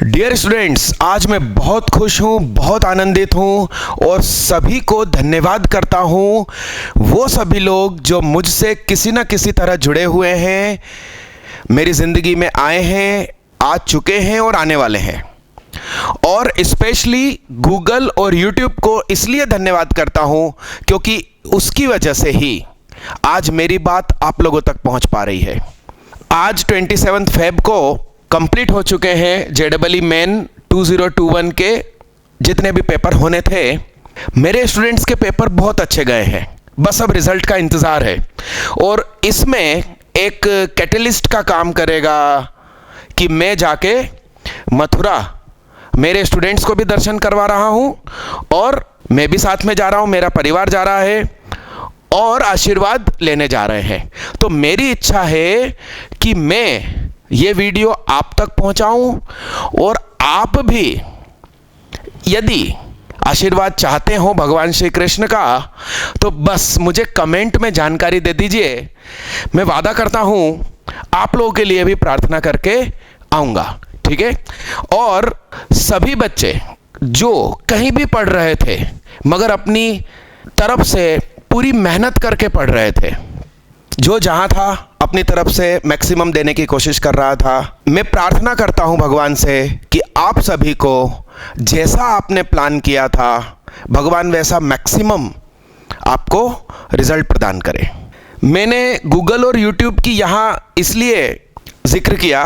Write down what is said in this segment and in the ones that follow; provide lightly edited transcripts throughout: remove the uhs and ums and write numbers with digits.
Dear students, आज मैं बहुत खुश हूँ, बहुत आनंदित हूँ और सभी को धन्यवाद करता हूँ। वो सभी लोग जो मुझसे किसी न किसी तरह जुड़े हुए हैं, मेरी ज़िंदगी में आए हैं, आ चुके हैं और आने वाले हैं। और स्पेशली गूगल और यूट्यूब को इसलिए धन्यवाद करता हूँ क्योंकि उसकी वजह से ही आज मेरी बात आप लोगों तक पहुँच पा रही है। आज 27 फेब को कंप्लीट हो चुके हैं JEE मेन 2021 के जितने भी पेपर होने थे। मेरे स्टूडेंट्स के पेपर बहुत अच्छे गए हैं, बस अब रिजल्ट का इंतज़ार है। और इसमें एक कैटलिस्ट का काम करेगा कि मैं जाके मथुरा मेरे स्टूडेंट्स को भी दर्शन करवा रहा हूँ और मैं भी साथ में जा रहा हूँ, मेरा परिवार जा रहा है और आशीर्वाद लेने जा रहे हैं। तो मेरी इच्छा है कि मैं ये वीडियो आप तक पहुंचाऊं और आप भी यदि आशीर्वाद चाहते हो भगवान श्री कृष्ण का तो बस मुझे कमेंट में जानकारी दे दीजिए। मैं वादा करता हूं आप लोगों के लिए भी प्रार्थना करके आऊँगा, ठीक है। और सभी बच्चे जो कहीं भी पढ़ रहे थे मगर अपनी तरफ से पूरी मेहनत करके पढ़ रहे थे, जो जहाँ था अपनी तरफ से मैक्सिमम देने की कोशिश कर रहा था, मैं प्रार्थना करता हूँ भगवान से कि आप सभी को जैसा आपने प्लान किया था भगवान वैसा मैक्सिमम आपको रिजल्ट प्रदान करे। मैंने गूगल और यूट्यूब की यहाँ इसलिए जिक्र किया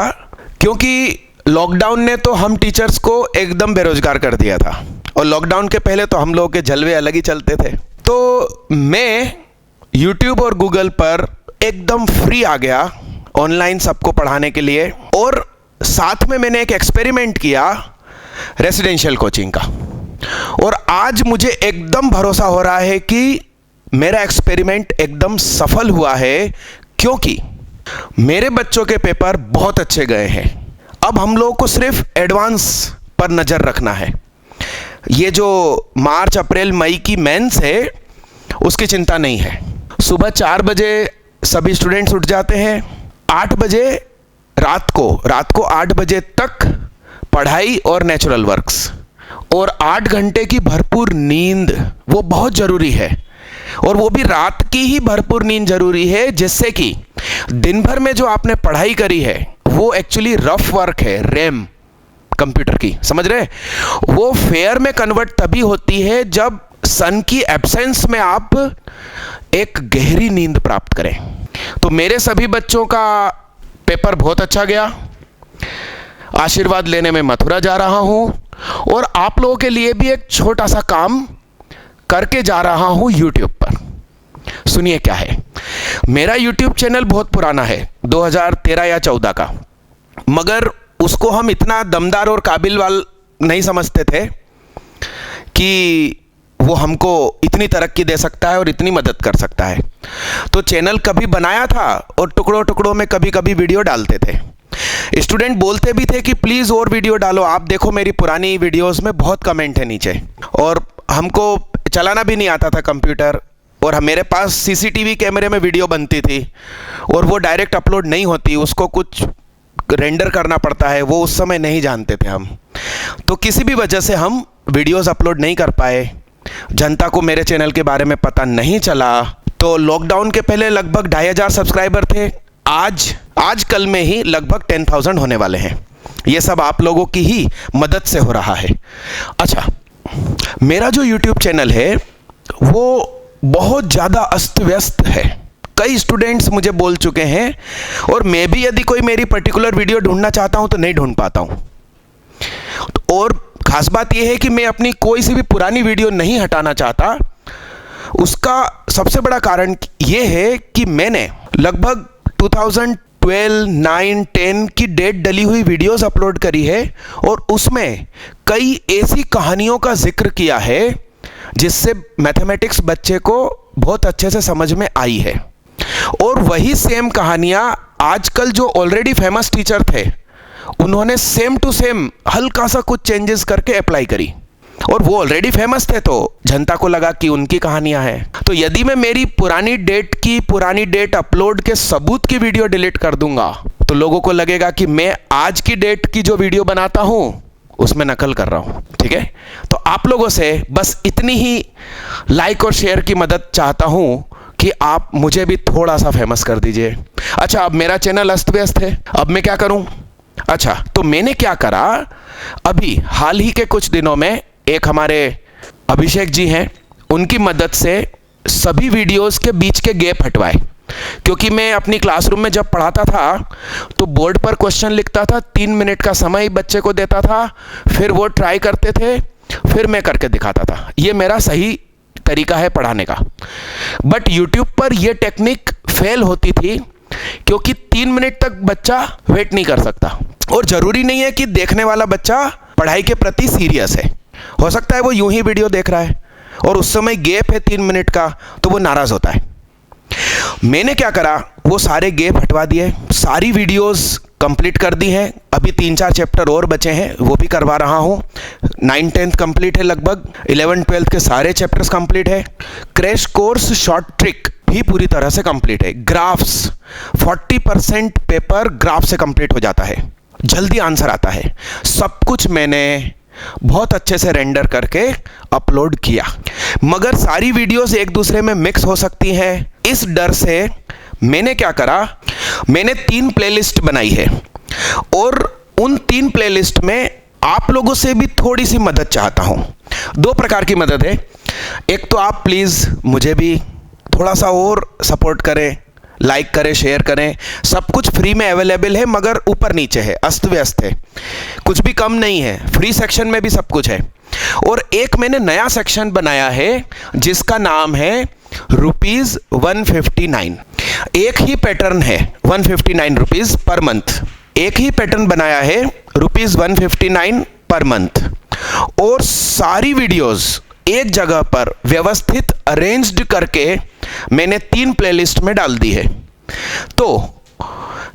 क्योंकि लॉकडाउन ने तो हम टीचर्स को एकदम बेरोजगार कर दिया था और लॉकडाउन के पहले तो हम लोगों के जलवे अलग ही चलते थे। तो मैं यूट्यूब और गूगल पर एकदम फ्री आ गया ऑनलाइन सबको पढ़ाने के लिए। और साथ में मैंने एक एक्सपेरिमेंट किया रेसिडेंशियल कोचिंग का और आज मुझे एकदम भरोसा हो रहा है कि मेरा एक्सपेरिमेंट एकदम सफल हुआ है क्योंकि मेरे बच्चों के पेपर बहुत अच्छे गए हैं। अब हम लोगों को सिर्फ एडवांस पर नज़र रखना है। ये जो मार्च अप्रैल मई की मेंस है उसकी चिंता नहीं है। सुबह 4 बजे सभी स्टूडेंट्स उठ जाते हैं, 8 बजे रात को 8 बजे तक पढ़ाई और नेचुरल वर्क्स और 8 घंटे की भरपूर नींद वो बहुत ज़रूरी है। और वो भी रात की ही भरपूर नींद ज़रूरी है जिससे कि दिन भर में जो आपने पढ़ाई करी है वो एक्चुअली रफ वर्क है, रैम कंप्यूटर की, समझ रहे। वो फेयर में कन्वर्ट तभी होती है जब सन की एब्सेंस में आप एक गहरी नींद प्राप्त करें। तो मेरे सभी बच्चों का पेपर बहुत अच्छा गया। आशीर्वाद लेने में मथुरा जा रहा हूं और आप लोगों के लिए भी एक छोटा सा काम करके जा रहा हूं यूट्यूब पर। सुनिए क्या है। मेरा यूट्यूब चैनल बहुत पुराना है, 2013 या 14 का, मगर उसको हम इतना दमदार और काबिल वाल नहीं समझते थे कि वो हमको इतनी तरक्की दे सकता है और इतनी मदद कर सकता है। तो चैनल कभी बनाया था और टुकड़ों टुकड़ों में कभी कभी वीडियो डालते थे। स्टूडेंट बोलते भी थे कि प्लीज़ और वीडियो डालो। आप देखो मेरी पुरानी वीडियोस में बहुत कमेंट है नीचे। और हमको चलाना भी नहीं आता था कंप्यूटर और मेरे पास सीसीटीवी कैमरे में वीडियो बनती थी और वो डायरेक्ट अपलोड नहीं होती, उसको कुछ रेंडर करना पड़ता है, वो उस समय नहीं जानते थे हम। तो किसी भी वजह से हम वीडियोस अपलोड नहीं कर पाए, जनता को मेरे चैनल के बारे में पता नहीं चला। तो लॉकडाउन के पहले लगभग 2500 सब्सक्राइबर थे, आज कल में ही लगभग 10,000 होने वाले हैं। ये सब आप लोगों की ही मदद से हो रहा है। अच्छा, मेरा जो YouTube चैनल है वो बहुत ज़्यादा अस्त व्यस्त है। कई स्टूडेंट्स मुझे बोल चुके हैं और मैं भी यदि कोई मेरी पर्टिकुलर वीडियो ढूंढना चाहता हूं तो नहीं ढूंढ पाता हूं। और खास बात यह है कि मैं अपनी कोई सी भी पुरानी वीडियो नहीं हटाना चाहता। उसका सबसे बड़ा कारण यह है कि मैंने लगभग 2012, 9, 10 की डेट डली हुई वीडियोस अपलोड करी है और उसमें कई ऐसी कहानियों का जिक्र किया है जिससे मैथमेटिक्स बच्चे को बहुत अच्छे से समझ में आई है। और वही सेम कहानियाँ आजकल जो ऑलरेडी फेमस टीचर थे उन्होंने सेम टू सेम हल्का सा कुछ चेंजेस करके अप्लाई करी और वो ऑलरेडी फेमस थे तो जनता को लगा कि उनकी कहानियां हैं। तो यदि मैं मेरी पुरानी डेट अपलोड के सबूत की वीडियो डिलीट कर दूंगा तो लोगों को लगेगा कि मैं आज की डेट की जो वीडियो बनाता हूं उसमें नकल कर रहा हूँ, ठीक है। तो आप लोगों से बस इतनी ही लाइक और शेयर की मदद चाहता हूँ कि आप मुझे भी थोड़ा सा फेमस कर दीजिए। अच्छा, अब मेरा चैनल अस्त व्यस्त है, अब मैं क्या करूँ? अच्छा, तो मैंने क्या करा, अभी हाल ही के कुछ दिनों में एक हमारे अभिषेक जी हैं, उनकी मदद से सभी वीडियोस के बीच के गैप हटवाए। क्योंकि मैं अपनी क्लासरूम में जब पढ़ाता था तो बोर्ड पर क्वेश्चन लिखता था, 3 मिनट का समय बच्चे को देता था, फिर वो ट्राई करते थे, फिर मैं करके दिखाता था। ये मेरा सही तरीका है पढ़ाने का। बट YouTube पर यह टेक्निक फेल होती थी क्योंकि 3 मिनट तक बच्चा वेट नहीं कर सकता, और जरूरी नहीं है कि देखने वाला बच्चा पढ़ाई के प्रति सीरियस है। हो सकता है वो यूं ही वीडियो देख रहा है और उस समय गैप है 3 मिनट का, तो वो नाराज होता है। मैंने क्या करा, वो सारे गैप हटवा दिए, सारी वीडियोस कंप्लीट कर दी हैं। अभी 3-4 चैप्टर और बचे हैं, वो भी करवा रहा हूँ। 9th-10th कंप्लीट है, लगभग 11th-12th के सारे चैप्टर्स कंप्लीट है। क्रैश कोर्स शॉर्ट ट्रिक भी पूरी तरह से कंप्लीट है। ग्राफ्स 40% पेपर ग्राफ से कंप्लीट हो जाता है, जल्दी आंसर आता है। सब कुछ मैंने बहुत अच्छे से रेंडर करके अपलोड किया, मगर सारी वीडियोस एक दूसरे में मिक्स हो सकती हैं। इस डर से मैंने क्या करा, मैंने 3 प्लेलिस्ट बनाई है, और उन 3 प्लेलिस्ट में आप लोगों से भी थोड़ी सी मदद चाहता हूं। 2 प्रकार की मदद है। एक तो आप प्लीज़ मुझे भी थोड़ा सा और सपोर्ट करें, लाइक करें, शेयर करें। सब कुछ फ्री में अवेलेबल है, मगर ऊपर नीचे है, अस्त व्यस्त है, कुछ भी कम नहीं है। फ्री सेक्शन में भी सब कुछ है। और एक मैंने नया सेक्शन बनाया है जिसका नाम है ₹159। एक ही पैटर्न है, 159 रुपीज़ पर मंथ। एक ही पैटर्न बनाया है, ₹159 पर मंथ, और सारी वीडियोस एक जगह पर व्यवस्थित अरेंज्ड करके मैंने 3 प्लेलिस्ट में डाल दी है। तो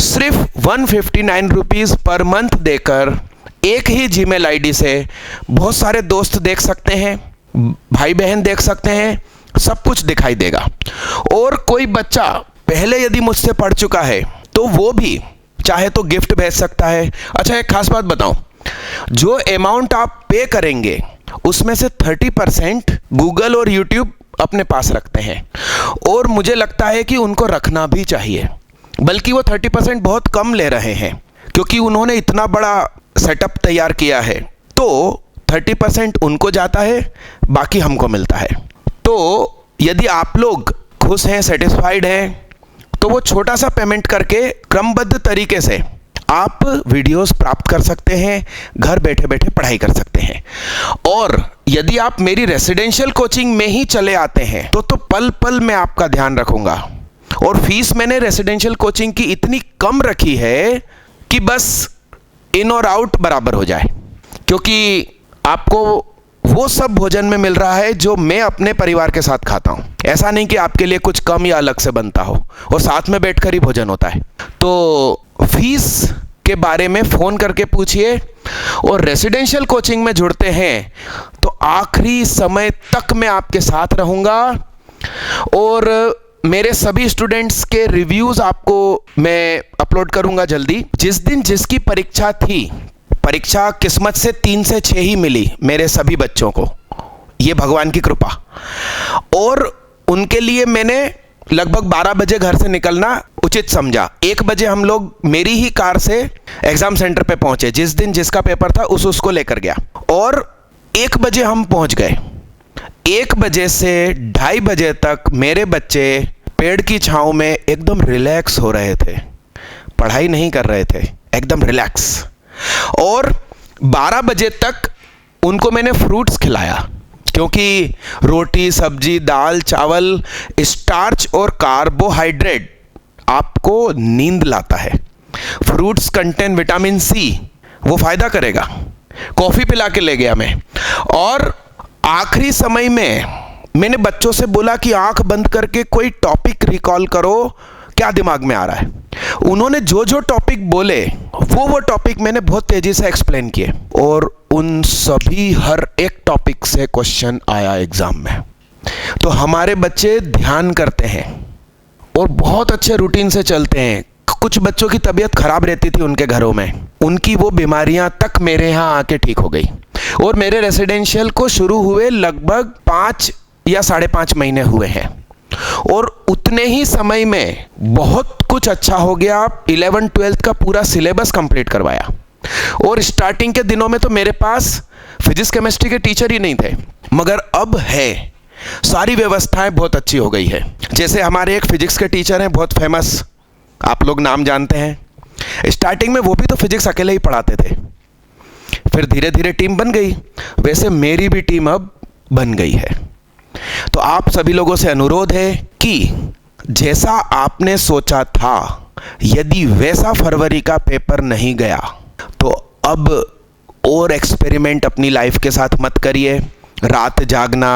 सिर्फ 159 रुपीज़ पर मंथ देकर एक ही जीमेल आईडी से बहुत सारे दोस्त देख सकते हैं, भाई बहन देख सकते हैं, सब कुछ दिखाई देगा। और कोई बच्चा पहले यदि मुझसे पढ़ चुका है तो वो भी चाहे तो गिफ्ट भेज सकता है। अच्छा, एक खास बात बताऊं, जो अमाउंट आप पे करेंगे उसमें से 30% गूगल और यूट्यूब अपने पास रखते हैं, और मुझे लगता है कि उनको रखना भी चाहिए। बल्कि वो 30% बहुत कम ले रहे हैं, क्योंकि उन्होंने इतना बड़ा सेटअप तैयार किया है। तो 30% उनको जाता है, बाकी हमको मिलता है। तो यदि आप लोग खुश हैं, सेटिस्फाइड हैं, तो वो छोटा सा पेमेंट करके क्रमबद्ध तरीके से आप वीडियोस प्राप्त कर सकते हैं, घर बैठे बैठे पढ़ाई कर सकते हैं। और यदि आप मेरी रेसिडेंशियल कोचिंग में ही चले आते हैं तो पल पल मैं आपका ध्यान रखूंगा। और फीस मैंने रेसिडेंशियल कोचिंग की इतनी कम रखी है कि बस इन और आउट बराबर हो जाए, क्योंकि आपको वो सब भोजन में मिल रहा है जो मैं अपने परिवार के साथ खाता हूं। ऐसा नहीं कि आपके लिए कुछ कम या अलग से बनता हो, और साथ में बैठकर ही भोजन होता है। तो फीस के बारे में फ़ोन करके पूछिए, और रेसिडेंशियल कोचिंग में जुड़ते हैं तो आखिरी समय तक मैं आपके साथ रहूँगा, और मेरे सभी स्टूडेंट्स के रिव्यूज़ आपको मैं अपलोड करूँगा जल्दी। जिस दिन जिसकी परीक्षा थी, परीक्षा किस्मत से 3 से 6 ही मिली मेरे सभी बच्चों को, ये भगवान की कृपा। और उनके लिए मैंने लगभग 12 बजे घर से निकलना उचित समझा। 1 बजे हम लोग मेरी ही कार से एग्जाम सेंटर पे पहुंचे, जिस दिन जिसका पेपर था उसको लेकर गया, और 1 बजे हम पहुंच गए। 1 बजे से 2:30 बजे तक मेरे बच्चे पेड़ की छांव में एकदम रिलैक्स हो रहे थे, पढ़ाई नहीं कर रहे थे, एकदम रिलैक्स। और 12 बजे तक उनको मैंने फ्रूट्स खिलाया, क्योंकि रोटी, सब्जी, दाल, चावल, स्टार्च और कार्बोहाइड्रेट आपको नींद लाता है। फ्रूट्स कंटेन विटामिन सी, वो फायदा करेगा। कॉफ़ी पिला के ले गया मैं। और आखिरी समय में मैंने बच्चों से बोला कि आंख बंद करके कोई टॉपिक रिकॉल करो, क्या दिमाग में आ रहा है। उन्होंने जो जो टॉपिक बोले वो टॉपिक मैंने बहुत तेजी से एक्सप्लेन किए, और उन सभी हर एक टॉपिक से क्वेश्चन आया एग्जाम में। तो हमारे बच्चे ध्यान करते हैं और बहुत अच्छे रूटीन से चलते हैं, कुछ बच्चों की तबीयत खराब रहती थी उनके घरों में, उनकी वो बीमारियां तक मेरे यहाँ आके ठीक हो गई। और मेरे रेसिडेंशियल को शुरू हुए लगभग 5 या 5.5 महीने हुए हैं, और उतने ही समय में बहुत कुछ अच्छा हो गया। 11-12 का पूरा सिलेबस कंप्लीट करवाया, और स्टार्टिंग के दिनों में तो मेरे पास फिजिक्स केमिस्ट्री के टीचर ही नहीं थे, मगर अब है। सारी व्यवस्थाएं बहुत अच्छी हो गई है। जैसे हमारे एक फिजिक्स के टीचर हैं बहुत फेमस, आप लोग नाम जानते हैं। स्टार्टिंग में वो भी तो फिजिक्स अकेले ही पढ़ाते थे, फिर धीरे धीरे टीम बन गई। वैसे मेरी भी टीम अब बन गई है। तो आप सभी लोगों से अनुरोध है कि जैसा आपने सोचा था, यदि वैसा फरवरी का पेपर नहीं गया तो अब और एक्सपेरिमेंट अपनी लाइफ के साथ मत करिए। रात जागना,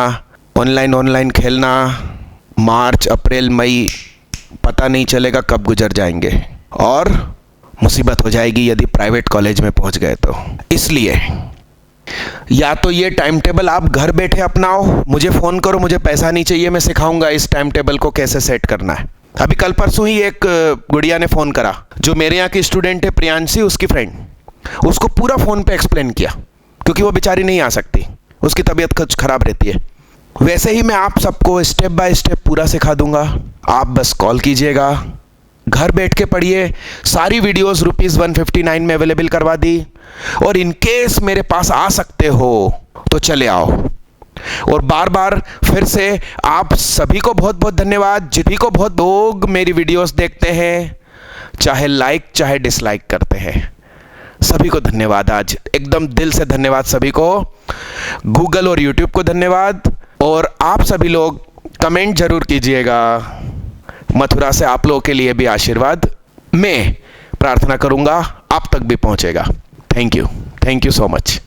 ऑनलाइन खेलना, मार्च अप्रैल मई पता नहीं चलेगा कब गुजर जाएंगे, और मुसीबत हो जाएगी यदि प्राइवेट कॉलेज में पहुंच गए तो। इसलिए या तो ये टाइम टेबल आप घर बैठे अपनाओ, मुझे फ़ोन करो, मुझे पैसा नहीं चाहिए, मैं सिखाऊंगा इस टाइम टेबल को कैसे सेट करना है। अभी कल परसों ही एक गुड़िया ने फ़ोन करा, जो मेरे यहाँ की स्टूडेंट है प्रियांशी, उसकी फ्रेंड, उसको पूरा फ़ोन पे एक्सप्लेन किया, क्योंकि वो बेचारी नहीं आ सकती, उसकी तबीयत कुछ ख़राब रहती है। वैसे ही मैं आप सबको स्टेप बाय स्टेप पूरा सिखा दूंगा, आप बस कॉल कीजिएगा, घर बैठ के पढ़िए। सारी वीडियोस ₹159 में अवेलेबल करवा दी, और इन केस मेरे पास आ सकते हो तो चले आओ। और बार बार फिर से आप सभी को बहुत बहुत धन्यवाद, जिन्हीं को बहुत लोग मेरी वीडियोस देखते हैं, चाहे लाइक चाहे डिसलाइक करते हैं, सभी को धन्यवाद। आज एकदम दिल से धन्यवाद सभी को, गूगल और यूट्यूब को धन्यवाद। और आप सभी लोग कमेंट जरूर कीजिएगा। मथुरा से आप लोगों के लिए भी आशीर्वाद मैं प्रार्थना करूंगा आप तक भी पहुंचेगा। Thank you so much.